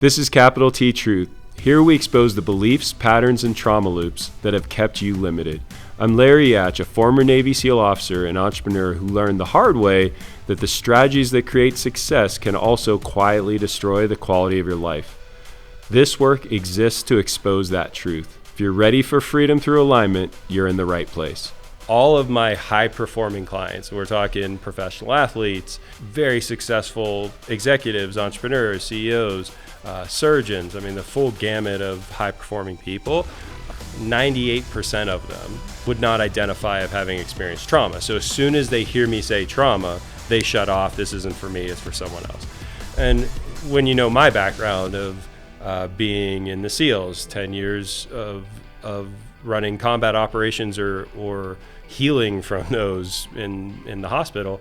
This is Capital T Truth. Here we expose the beliefs, patterns, and trauma loops that have kept you limited. I'm Larry Yatch, a former Navy SEAL officer and entrepreneur who learned the hard way that the strategies that create success can also quietly destroy the quality of your life. This work exists to expose that truth. If you're ready for freedom through alignment, you're in the right place. All of my high-performing clients, we're talking professional athletes, very successful executives, entrepreneurs, CEOs, surgeons, the full gamut of high-performing people, 98% of them would not identify of having experienced trauma. So as soon as they hear me say trauma, they shut off. This isn't for me, it's for someone else. And when you know my background of being in the SEALs, 10 years of running combat operations or healing from those in the hospital,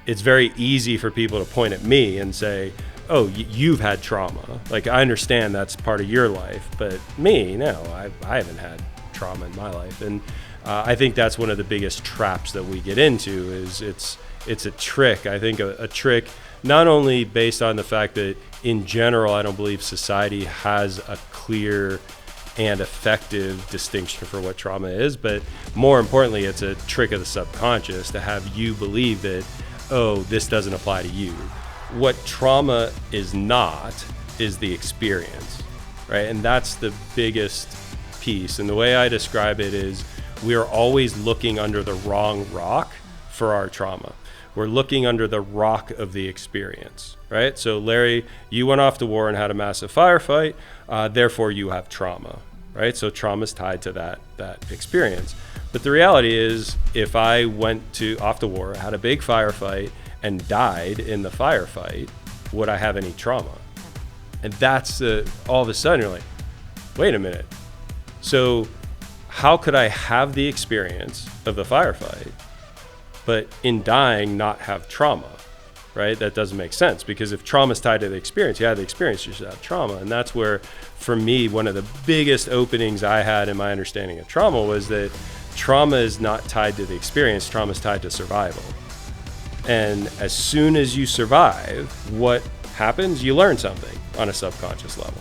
it's very easy for people to point at me and say, oh, you've had trauma. Like, I understand that's part of your life, but me, no, I haven't had trauma in my life. And I think that's one of the biggest traps that we get into is it's a trick. I think a trick not only based on the fact that in general, I don't believe society has a clear and effective distinction for what trauma is, but more importantly, it's a trick of the subconscious to have you believe that, oh, this doesn't apply to you. What trauma is not is the experience, right? And that's the biggest piece. And the way I describe it is we are always looking under the wrong rock for our trauma. We're looking under the rock of the experience, right? So Larry, you went off to war and had a massive firefight, therefore you have trauma, right? So trauma is tied to that experience. But the reality is, if I went off to war, had a big firefight, and died in the firefight, would I have any trauma? And that's all of a sudden you're like, wait a minute. So how could I have the experience of the firefight, but in dying not have trauma, right? That doesn't make sense, because if trauma is tied to the experience, you have the experience, you should have trauma. And that's where, for me, one of the biggest openings I had in my understanding of trauma was that trauma is not tied to the experience, trauma is tied to survival. And as soon as you survive, what happens? You learn something on a subconscious level.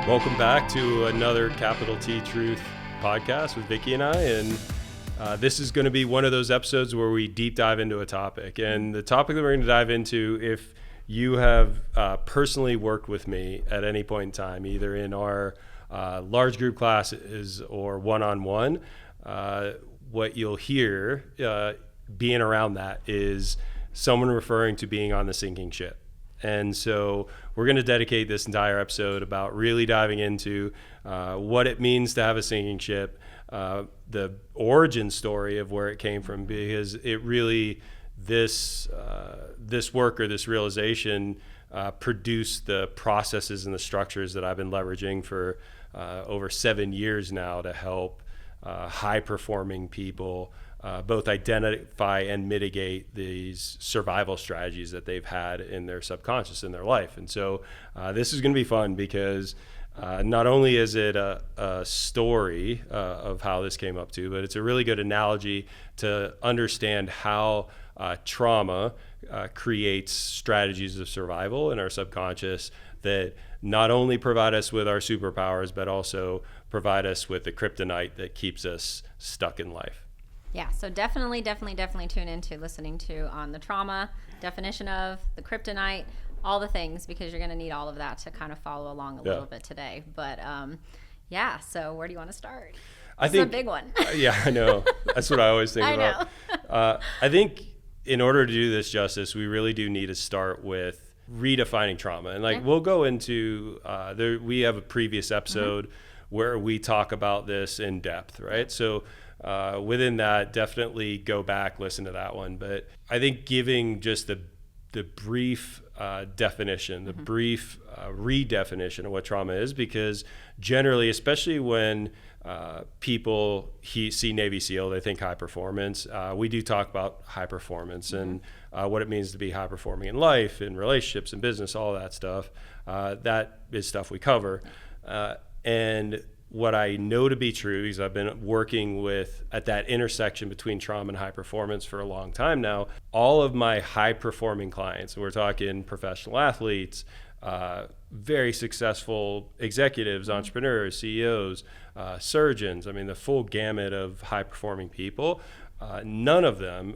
Welcome back to another Capital T Truth podcast with Vicky and I. And this is going to be one of those episodes where we deep dive into a topic. And the topic that we're going to dive into, if you have personally worked with me at any point in time, either in our large group classes or one-on-one, what you'll hear being around that is someone referring to being on the sinking ship. And so we're going to dedicate this entire episode about really diving into what it means to have a sinking ship, the origin story of where it came from, because it really, this work or this realization produced the processes and the structures that I've been leveraging for over 7 years now to help high-performing people both identify and mitigate these survival strategies that they've had in their subconscious in their life. And so this is going to be fun because not only is it a story of how this came up to, but it's a really good analogy to understand how trauma creates strategies of survival in our subconscious that not only provide us with our superpowers, but also provide us with the kryptonite that keeps us stuck in life. Yeah, so definitely tune into listening to on the trauma, definition of the kryptonite, all the things, because you're going to need all of that to kind of follow along a little bit today. But so where do you want to start? It's a big one. Yeah, I know. That's what I always think about. I think in order to do this justice, we really do need to start with redefining trauma. And we'll go into, we have a previous episode where we talk about this in depth, right? So within that, definitely go back, listen to that one. But I think giving just the brief definition, the brief redefinition of what trauma is, because generally, especially when people see Navy SEAL, they think high performance. We do talk about high performance and what it means to be high performing in life, in relationships, in business, all that stuff. That is stuff we cover. And what I know to be true, because I've been working at that intersection between trauma and high performance for a long time now, all of my high performing clients, and we're talking professional athletes, very successful executives, entrepreneurs, CEOs, surgeons, I mean, the full gamut of high performing people, none of them,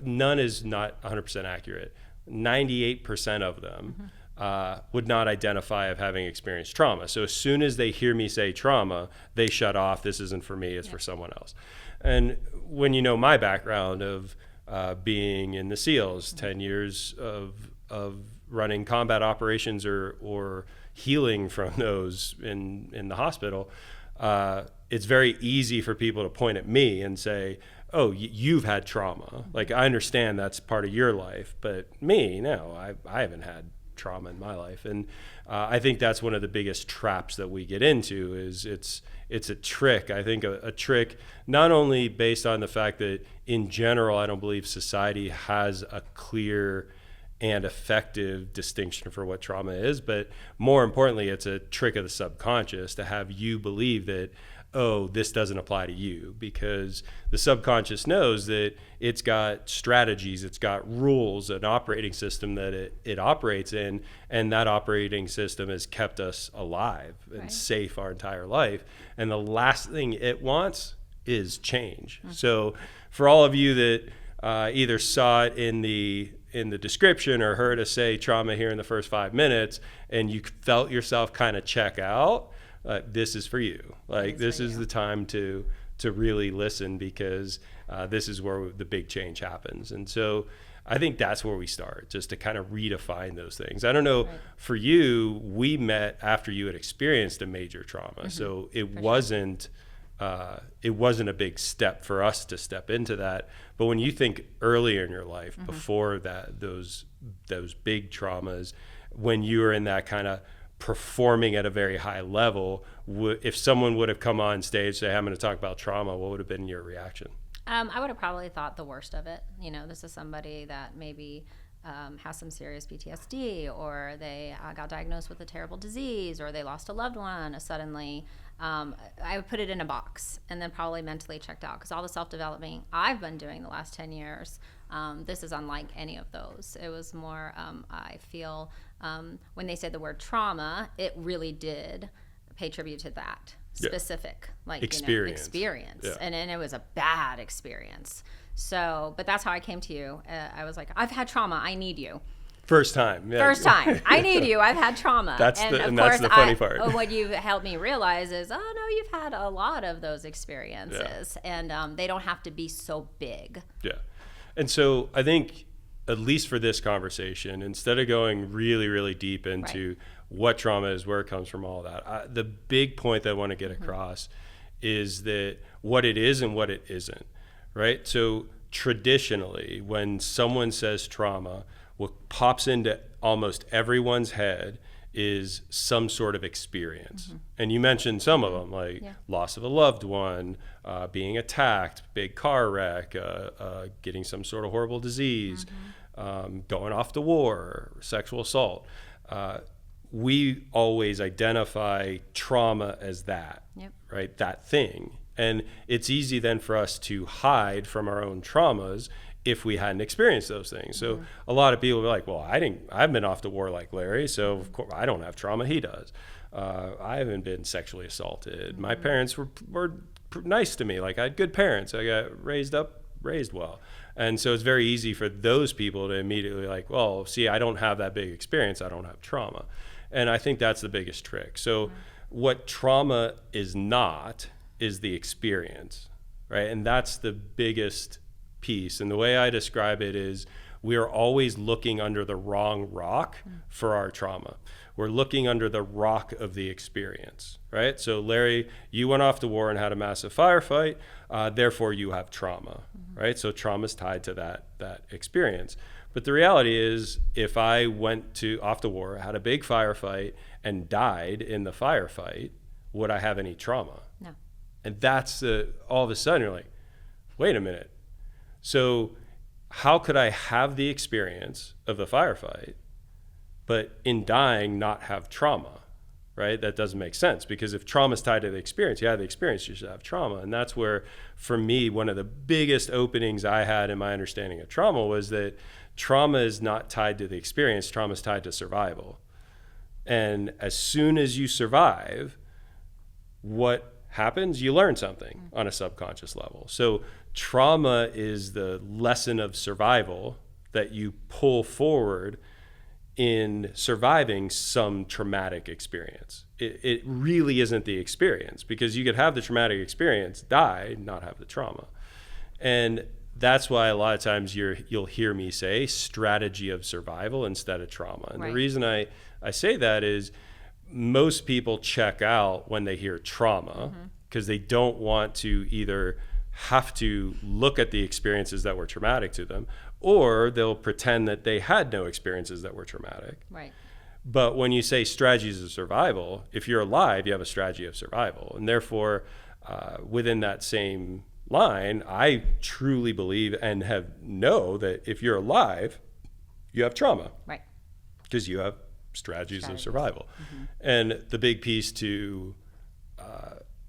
none is not 100% accurate. 98% of them would not identify of having experienced trauma. So as soon as they hear me say trauma, they shut off. This isn't for me, it's for someone else. And when you know my background of being in the SEALs, 10 years of running combat operations or healing from those in the hospital, it's very easy for people to point at me and say, oh, you've had trauma. Like, I understand that's part of your life, but me, no, I haven't had trauma in my life. And I think that's one of the biggest traps that we get into is it's a trick. I think a trick not only based on the fact that in general, I don't believe society has a clear and effective distinction for what trauma is, but more importantly, it's a trick of the subconscious to have you believe that, oh, this doesn't apply to you, because the subconscious knows that it's got strategies, it's got rules, an operating system that it operates in, and that operating system has kept us alive and safe our entire life. And the last thing it wants is change. So for all of you that either saw it in the description or heard us say trauma here in the first 5 minutes and you felt yourself kind of check out, this is for you. Like, this is the time to really listen, because this is where the big change happens. And so I think that's where we start, just to kind of redefine those things. I don't know, for you, we met after you had experienced a major trauma. So it wasn't a big step for us to step into that. But when you think earlier in your life, before that, those big traumas, when you were in that kind of performing at a very high level, if someone would have come on stage, say, I'm going to talk about trauma, what would have been your reaction? I would have probably thought the worst of it. You know, this is somebody that maybe has some serious PTSD, or they got diagnosed with a terrible disease, or they lost a loved one suddenly. I would put it in a box and then probably mentally checked out, because all the self-development I've been doing the last 10 years, this is unlike any of those. It was more, I feel, when they said the word trauma, it really did pay tribute to that specific experience. Yeah. And it was a bad experience. So, but that's how I came to you. I was like, I've had trauma. I need you. First time. I need you. I've had trauma. That's the funny part. What you've helped me realize is, oh no, you've had a lot of those experiences, and they don't have to be so big. Yeah. And so I think, at least for this conversation, instead of going really, really deep into what trauma is, where it comes from, all that, the big point that I want to get across is that what it is and what it isn't, right? So traditionally, when someone says trauma, what pops into almost everyone's head is some sort of experience. And you mentioned some of them, like loss of a loved one, being attacked, big car wreck, getting some sort of horrible disease, going off to war, sexual assault. We always identify trauma as that, right? That thing. And it's easy then for us to hide from our own traumas if we hadn't experienced those things. So a lot of people are like, well, I've been off to war like Larry, so of course I don't have trauma, he does. I haven't been sexually assaulted. My parents were nice to me. Like, I had good parents. I got raised well. And so it's very easy for those people to immediately like, well, see, I don't have that big experience. I don't have trauma. And I think that's the biggest trick. So what trauma is not is the experience, right? And that's the biggest piece. And the way I describe it is, we are always looking under the wrong rock for our trauma. We're looking under the rock of the experience, right? So Larry, you went off to war and had a massive firefight, therefore you have trauma, right? So trauma is tied to that experience. But the reality is, if I went off to war, had a big firefight, and died in the firefight, would I have any trauma? No. And that's all of a sudden you're like, wait a minute. So how could I have the experience of the firefight, but in dying not have trauma? right? That doesn't make sense, because if trauma is tied to the experience, the experience, you should have trauma. And that's where, for me, one of the biggest openings I had in my understanding of trauma was that trauma is not tied to the experience, trauma is tied to survival. And as soon as you survive, what happens? You learn something on a subconscious level. So trauma is the lesson of survival that you pull forward in surviving some traumatic experience. It really isn't the experience, because you could have the traumatic experience, die, not have the trauma. And that's why a lot of times you'll hear me say strategy of survival instead of trauma. And the reason I say that is most people check out when they hear trauma, because they don't want to either have to look at the experiences that were traumatic to them, or they'll pretend that they had no experiences that were traumatic. Right. But when you say strategies of survival, if you're alive, you have a strategy of survival. And therefore, within that same line, I truly believe and know that if you're alive, you have trauma. Right. Because you have strategies of survival. And the big piece to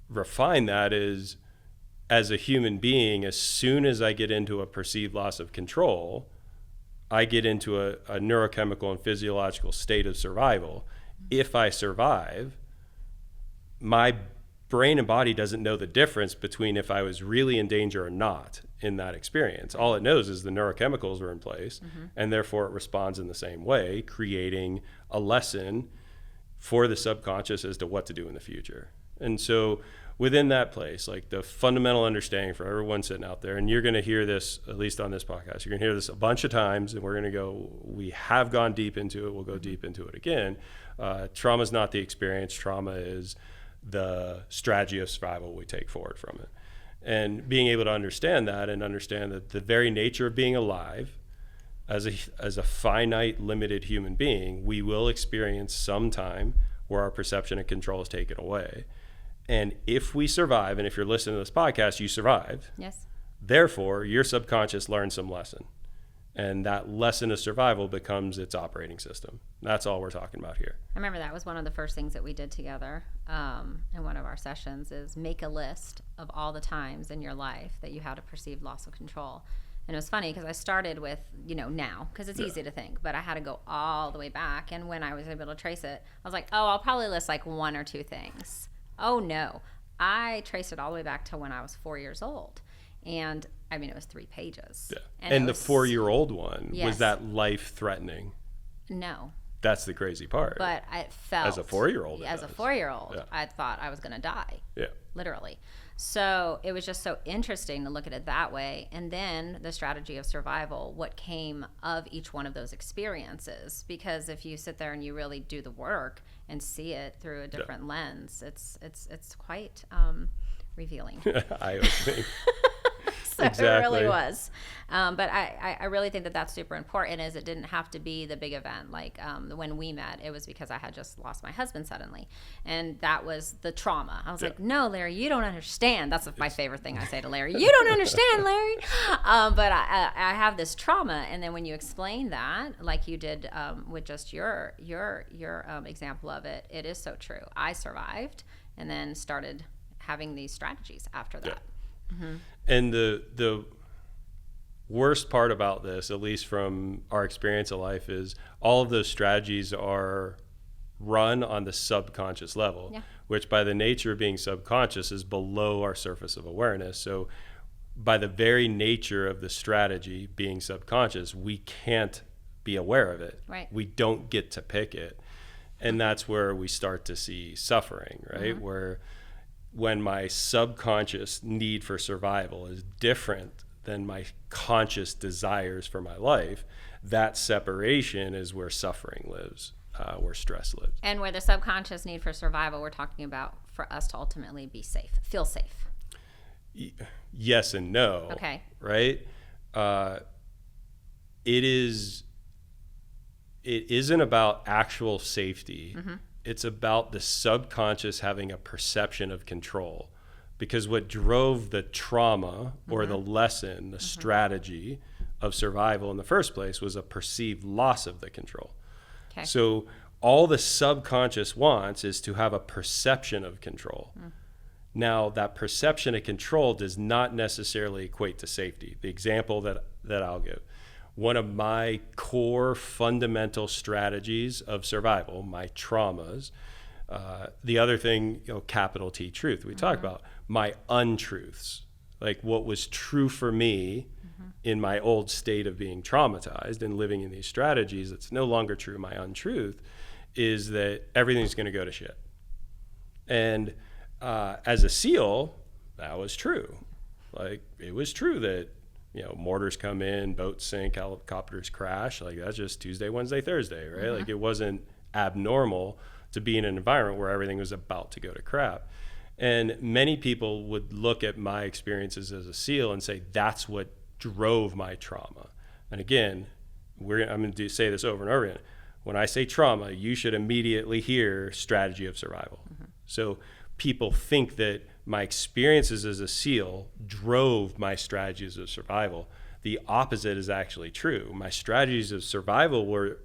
refine that is, as a human being, as soon as I get into a perceived loss of control, I get into a neurochemical and physiological state of survival. If I survive, my brain and body doesn't know the difference between if I was really in danger or not in that experience. All it knows is the neurochemicals are in place, and therefore it responds in the same way, creating a lesson for the subconscious as to what to do in the future. And so within that place, like the fundamental understanding for everyone sitting out there, and you're going to hear this, at least on this podcast, you're going to hear this a bunch of times, and we have gone deep into it, we'll go deep into it again. Trauma is not the experience, trauma is the strategy of survival we take forward from it. And being able to understand that, and understand that the very nature of being alive, as a finite, limited human being, we will experience some time where our perception and control is taken away. And if we survive, and if you're listening to this podcast, you survived. Yes. Therefore, your subconscious learned some lesson. And that lesson of survival becomes its operating system. That's all we're talking about here. I remember that was one of the first things that we did together in one of our sessions, is make a list of all the times in your life that you had a perceived loss of control. And it was funny because I started with, now, because it's easy to think, but I had to go all the way back. And when I was able to trace it, I was like, I'll probably list like one or two things. Oh no, I traced it all the way back to when I was 4 years old. And I mean, it was 3 pages. Yeah. And the 4-year-old one, was that life-threatening? No. That's the crazy part. But I felt... As a 4-year-old. As a 4-year-old, I thought I was going to die. Yeah. Literally. So it was just so interesting to look at it that way. And then the strategy of survival, what came of each one of those experiences. Because if you sit there and you really do the work and see it through a different lens, it's quite revealing. Eye-opening. So exactly. It really was. But I really think that that's super important, is it didn't have to be the big event. Like when we met, it was because I had just lost my husband suddenly. And that was the trauma. I was like, no, Larry, you don't understand. That's my favorite thing I say to Larry. You don't understand, Larry. But I have this trauma. And then when you explain that, like you did with just your example of it, it is so true. I survived and then started having these strategies after that. Mm-hmm. And the worst part about this, at least from our experience of life, is all of those strategies are run on the subconscious level, which by the nature of being subconscious is below our surface of awareness. So by the very nature of the strategy being subconscious, we can't be aware of it. Right. We don't get to pick it. And that's where we start to see suffering, right? Mm-hmm. Where when my subconscious need for survival is different than my conscious desires for my life, that separation is where suffering lives, where stress lives. And where the subconscious need for survival, we're talking about for us to ultimately be safe, feel safe. Yes and no. Okay. Right? It isn't about actual safety. Mm-hmm. It's about the subconscious having a perception of control, because what drove the trauma or the lesson, the strategy of survival in the first place was a perceived loss of the control. Okay. So all the subconscious wants is to have a perception of control. Now, that perception of control does not necessarily equate to safety. The example that I'll give, one of my core fundamental strategies of survival, my traumas, the other thing, capital T, truth, we talk about, my untruths, like what was true for me in my old state of being traumatized and living in these strategies, it's no longer true. My untruth is that everything's going to go to shit. And as a SEAL, that was true. Like, it was true that, mortars come in, boats sink, helicopters crash. Like, that's just Tuesday, Wednesday, Thursday, right? Like, it wasn't abnormal to be in an environment where everything was about to go to crap. And many people would look at my experiences as a SEAL and say, that's what drove my trauma. And again, I'm going to say this over and over again. When I say trauma, you should immediately hear strategy of survival. So people think that my experiences as a SEAL drove my strategies of survival. The opposite is actually true. My strategies of survival were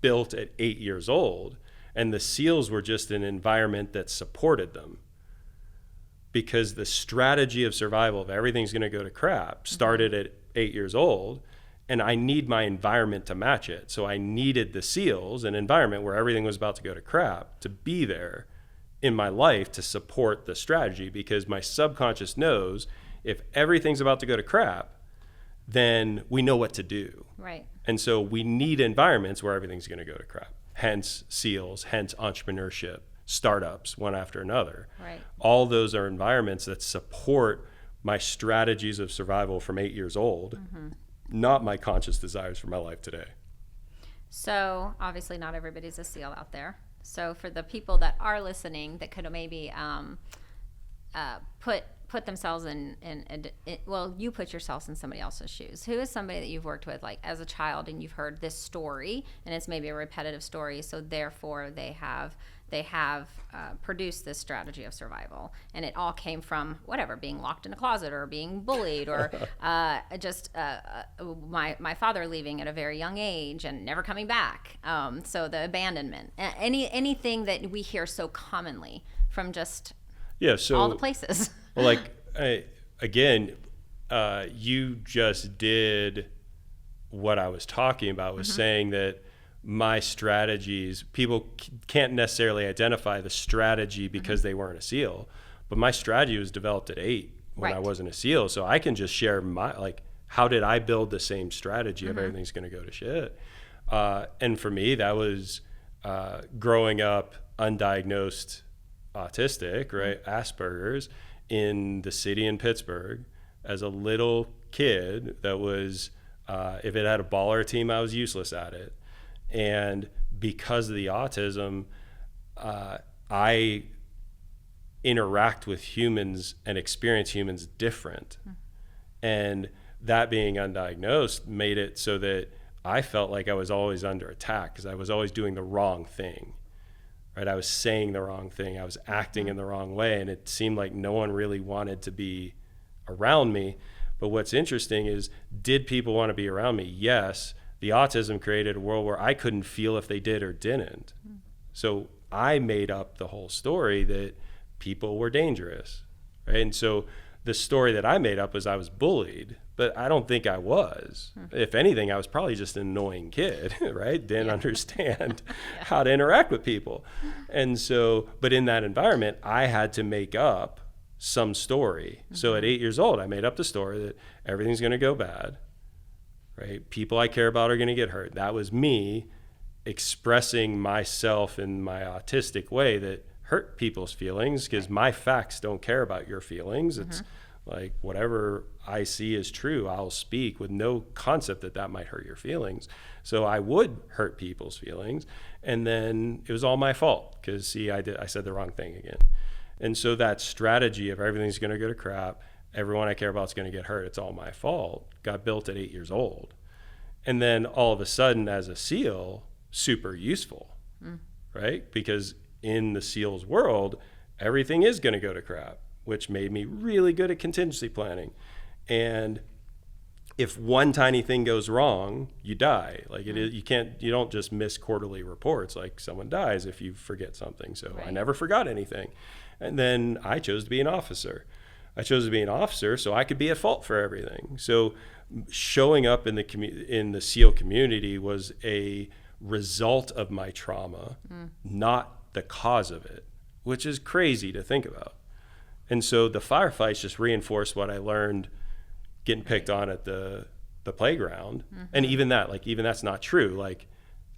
built at 8 years old, and the SEALs were just an environment that supported them. Because the strategy of survival of everything's going to go to crap started at 8 years old, and I need my environment to match it. So I needed the SEALs, an environment where everything was about to go to crap, to be there in my life to support the strategy, because my subconscious knows if everything's about to go to crap, then we know what to do. Right. And so we need environments where everything's going to go to crap. Hence SEALs, hence entrepreneurship, startups, one after another. Right. All those are environments that support my strategies of survival from 8 years old, not my conscious desires for my life today. So obviously not everybody's a SEAL out there. So for the people that are listening that could maybe put themselves in, well, you put yourselves in somebody else's shoes. Who is somebody that you've worked with, like, as a child, and you've heard this story, and it's maybe a repetitive story, so therefore they have produced this strategy of survival, and it all came from whatever, being locked in a closet or being bullied or just my father leaving at a very young age and never coming back. So the abandonment, anything that we hear so commonly from just all the places. Well, like, you just did what I was talking about, was saying that my strategies, people can't necessarily identify the strategy because they weren't a SEAL, but my strategy was developed at 8 when I wasn't a SEAL. So I can just share how did I build the same strategy of everything's going to go to shit? And for me, that was growing up undiagnosed autistic, right? Asperger's, in the city in Pittsburgh as a little kid that was, if it had a baller team, I was useless at it. And because of the autism, I interact with humans and experience humans different. And that being undiagnosed made it so that I felt like I was always under attack because I was always doing the wrong thing. Right? I was saying the wrong thing. I was acting in the wrong way. And it seemed like no one really wanted to be around me. But what's interesting is, did people want to be around me? Yes. The autism created a world where I couldn't feel if they did or didn't. So I made up the whole story that people were dangerous. Right? And so the story that I made up was I was bullied, but I don't think I was. If anything, I was probably just an annoying kid, right? Didn't understand how to interact with people. And so, but in that environment, I had to make up some story. So at 8 years old, I made up the story that everything's going to go bad, right? People I care about are going to get hurt. That was me expressing myself in my autistic way that hurt people's feelings, because my facts don't care about your feelings. It's like, whatever I see is true, I'll speak with no concept that that might hurt your feelings. So I would hurt people's feelings, and then it was all my fault because, see, I said the wrong thing again. And so that strategy of everything's going to go to crap, everyone I care about is going to get hurt, it's all my fault, got built at 8 years old. And then all of a sudden, as a SEAL, super useful, right? Because in the SEAL's world, everything is going to go to crap, which made me really good at contingency planning. And if one tiny thing goes wrong, you die. Like you don't just miss quarterly reports. Like someone dies if you forget something. So I never forgot anything. And then I chose to be an officer. I chose to be an officer so I could be at fault for everything. So showing up in the SEAL community was a result of my trauma, not the cause of it, which is crazy to think about. And so the firefights just reinforced what I learned getting picked on at the playground. And even that's not true. Like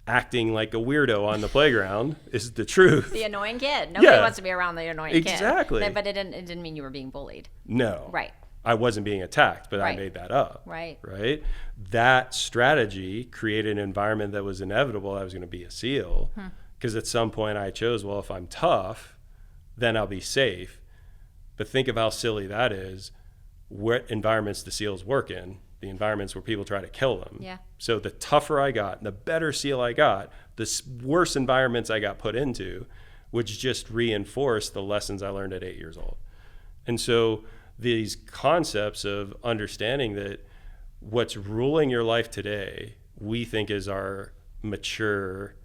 acting like a weirdo on the playground is the truth. The annoying kid. Nobody wants to be around the annoying kid. Exactly. But it didn't mean you were being bullied. No. Right. I wasn't being attacked, but I made that up. Right. Right. That strategy created an environment that was inevitable. I was going to be a SEAL because at some point I chose, well, if I'm tough, then I'll be safe. But think of how silly that is. What environments the SEALs work in, the environments where people try to kill them. Yeah. So the tougher I got, the better SEAL I got, the worse environments I got put into, which just reinforced the lessons I learned at 8 years old. And so these concepts of understanding that what's ruling your life today, we think is our mature,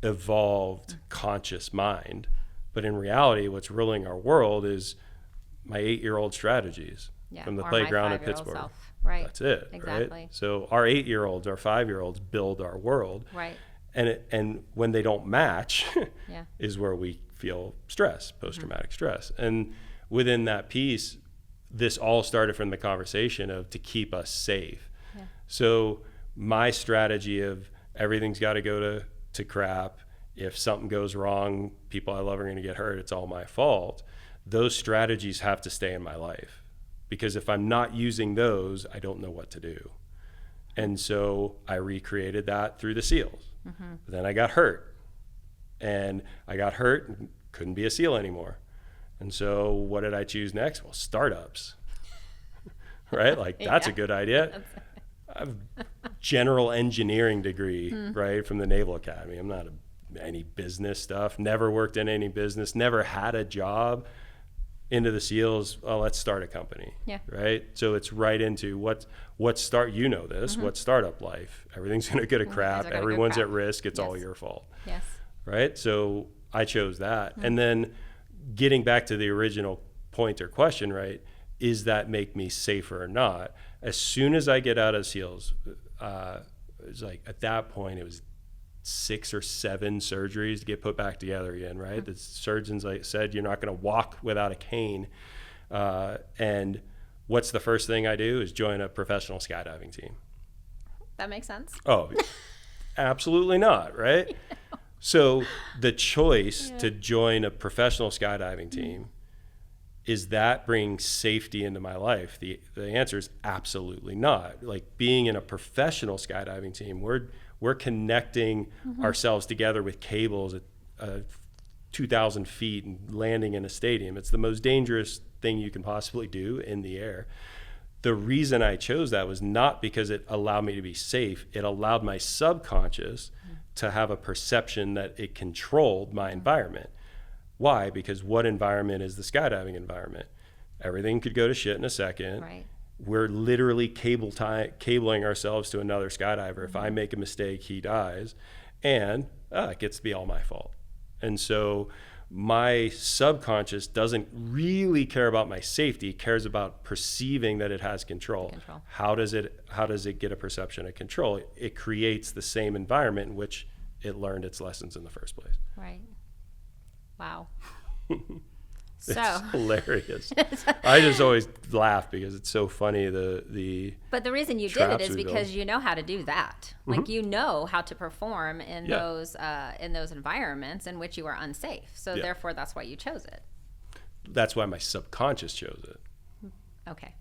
evolved, conscious mind. But in reality, what's ruling our world is my 8-year-old strategies from the playground at Pittsburgh. Self. Right. That's it. Exactly. Right? So our 8-year-olds, our 5-year-olds build our world. Right. And when they don't match is where we feel stress, post-traumatic stress. And within that piece, this all started from the conversation of to keep us safe. Yeah. So my strategy of everything's got to go to crap. If something goes wrong, people I love are going to get hurt. It's all my fault. Those strategies have to stay in my life because if I'm not using those, I don't know what to do. And so I recreated that through the SEALs. Then I got hurt and couldn't be a SEAL anymore. And so what did I choose next? Well, startups, right? Like that's a good idea. I have a general engineering degree, right, from the Naval Academy. I'm not any business stuff, never worked in any business, never had a job. Into the SEALs, let's start a company, right? So it's right into what startup life. Everything's going to go to crap. Everyone's at risk. It's all your fault. Yes. Right? So I chose that. And then getting back to the original point or question, right? Is that make me safer or not? As soon as I get out of SEALs, it was like at that point, it was 6 or 7 surgeries to get put back together again, right? The surgeons said, you're not going to walk without a cane. And what's the first thing I do is join a professional skydiving team. That makes sense. Oh, absolutely not, right? So the choice to join a professional skydiving team, is that bringing safety into my life? The answer is absolutely not. Like being in a professional skydiving team, we're connecting ourselves together with cables at 2,000 feet and landing in a stadium. It's the most dangerous thing you can possibly do in the air. The reason I chose that was not because it allowed me to be safe. It allowed my subconscious to have a perception that it controlled my environment. Why? Because what environment is the skydiving environment? Everything could go to shit in a second. Right. We're literally cabling ourselves to another skydiver. If I make a mistake, he dies. And it gets to be all my fault. And so my subconscious doesn't really care about my safety, cares about perceiving that it has control. How does it get a perception of control? It creates the same environment in which it learned its lessons in the first place. Right. Wow. It's hilarious. I just always laugh because it's so funny. But the reason you did it is because you know how to do that. Like you know how to perform in those environments in which you are unsafe. So therefore, that's why you chose it. That's why my subconscious chose it. Okay.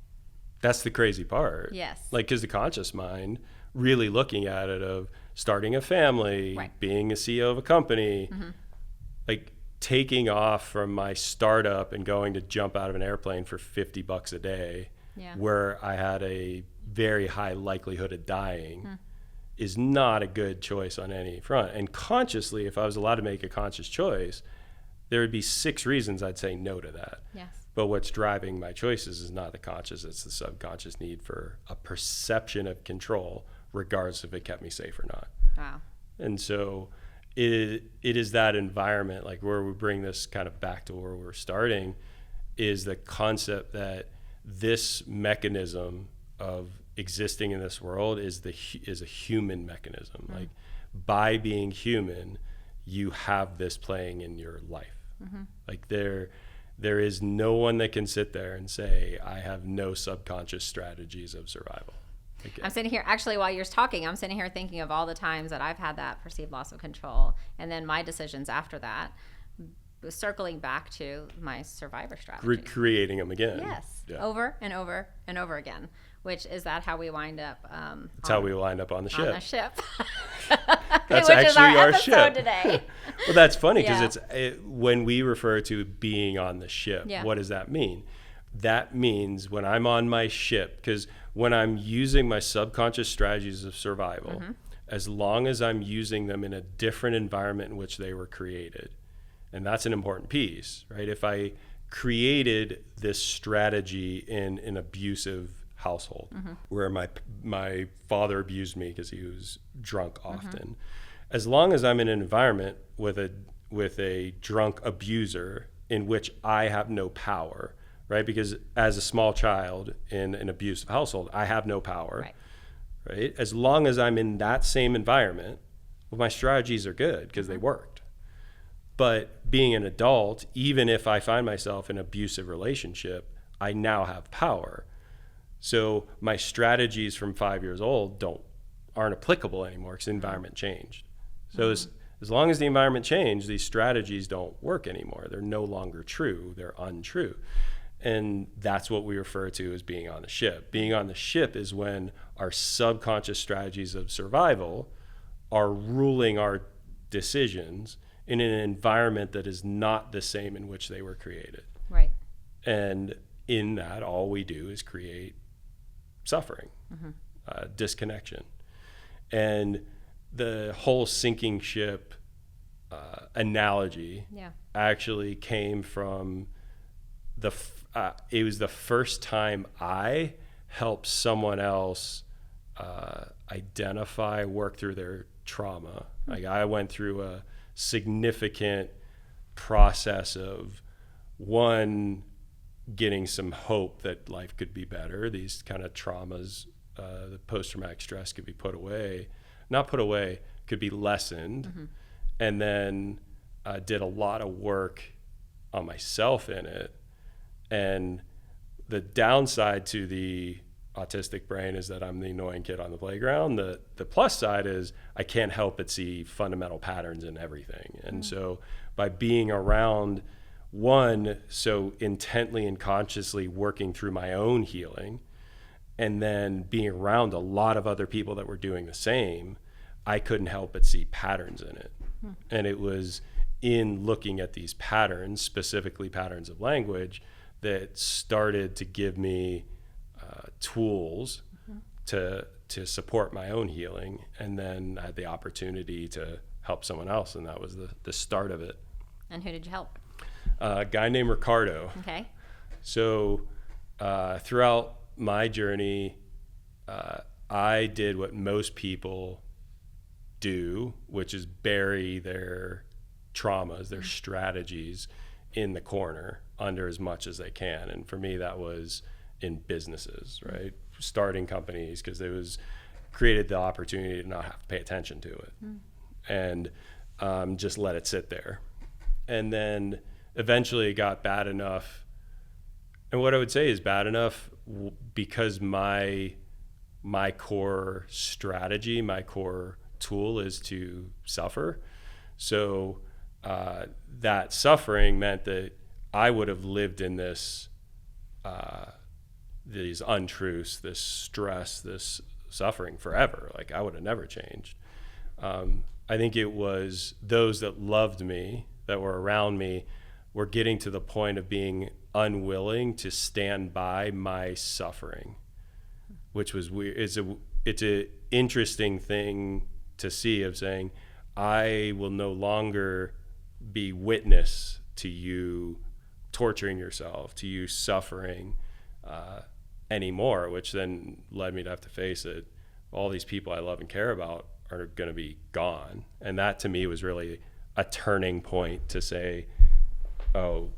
That's the crazy part. Yes. Like, because the conscious mind, really looking at it of starting a family, being a CEO of a company, like taking off from my startup and going to jump out of an airplane for $50 a day, where I had a very high likelihood of dying, is not a good choice on any front. And consciously, if I was allowed to make a conscious choice, there would be 6 reasons I'd say no to that. Yes. But what's driving my choices is not the conscious, it's the subconscious need for a perception of control, regardless if it kept me safe or not. Wow. And so it is that environment, like where we bring this kind of back to where we're starting, is the concept that this mechanism of existing in this world is a human mechanism. Mm-hmm. Like by being human, you have this playing in your life. Mm-hmm. Like there is no one that can sit there and say, I have no subconscious strategies of survival. Okay. I'm sitting here, actually, while you're talking, I'm sitting here thinking of all the times that I've had that perceived loss of control, and then my decisions after that, circling back to my survivor strategy. Recreating them again. Yes, yeah. Over and over and over again, which is that how we wind up That's how we wind up on the ship. On the ship. That's which actually is our ship today. Well, that's funny because when we refer to being on the ship, what does that mean? That means when I'm on my ship, because when I'm using my subconscious strategies of survival, as long as I'm using them in a different environment in which they were created, and that's an important piece, right? If I created this strategy in an abusive household where my father abused me because he was drunk often, as long as I'm in an environment with a drunk abuser in which I have no power, right? Because as a small child in an abusive household, I have no power, right? As long as I'm in that same environment, well, my strategies are good because they worked. But being an adult, even if I find myself in an abusive relationship, I now have power. So my strategies from 5 years old aren't applicable anymore because the environment changed. So as long as the environment changed, these strategies don't work anymore. They're no longer true. They're untrue. And that's what we refer to as being on the ship. Being on the ship is when our subconscious strategies of survival are ruling our decisions in an environment that is not the same in which they were created. Right. And in that, all we do is create suffering, disconnection. And the whole sinking ship analogy actually came from it was the first time I helped someone else identify, work through their trauma. Like I went through a significant process of getting some hope that life could be better. These kind of traumas, the post-traumatic stress could be could be lessened. And then did a lot of work on myself in it. And the downside to the autistic brain is that I'm the annoying kid on the playground. The plus side is I can't help but see fundamental patterns in everything. And so by being around so intently and consciously working through my own healing, and then being around a lot of other people that were doing the same, I couldn't help but see patterns in it. And it was in looking at these patterns, specifically patterns of language, that started to give me tools to support my own healing. And then I had the opportunity to help someone else, and that was the start of it. And who did you help? A guy named Ricardo. Okay. So throughout my journey, I did what most people do, which is bury their traumas, their strategies in the corner under as much as they can. And for me, that was in businesses, right? Starting companies, because it was created the opportunity to not have to pay attention to it and just let it sit there. And then eventually it got bad enough. And what I would say is bad enough because my core strategy, my core tool is to suffer. So that suffering meant that I would have lived in these untruths, this stress, this suffering forever. Like I would have never changed. I think it was those that loved me, that were around me, were getting to the point of being unwilling to stand by my suffering, which was weird. It's a interesting thing to see, of saying, I will no longer be witness to you torturing yourself, to you suffering anymore, which then led me to have to face it. All these people I love and care about are going to be gone. And that to me was really a turning point to say, oh,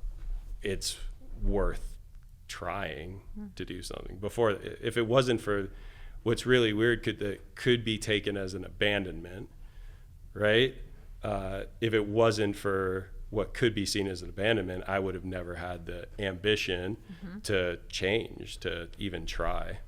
it's worth trying to do something. Before, if it wasn't for what's really weird, could be taken as an abandonment, right? If it wasn't for what could be seen as an abandonment, I would have never had the ambition to change, to even try.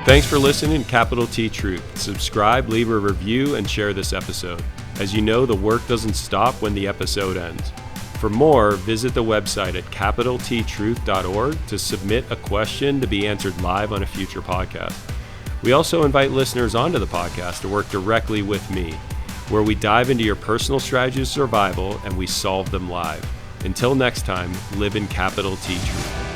Thanks for listening to Capital T Truth. Subscribe, leave a review, and share this episode. As you know, the work doesn't stop when the episode ends. For more, visit the website at capitalttruth.org to submit a question to be answered live on a future podcast. We also invite listeners onto the podcast to work directly with me, where we dive into your personal strategies of survival and we solve them live. Until next time, live in Capital T Truth.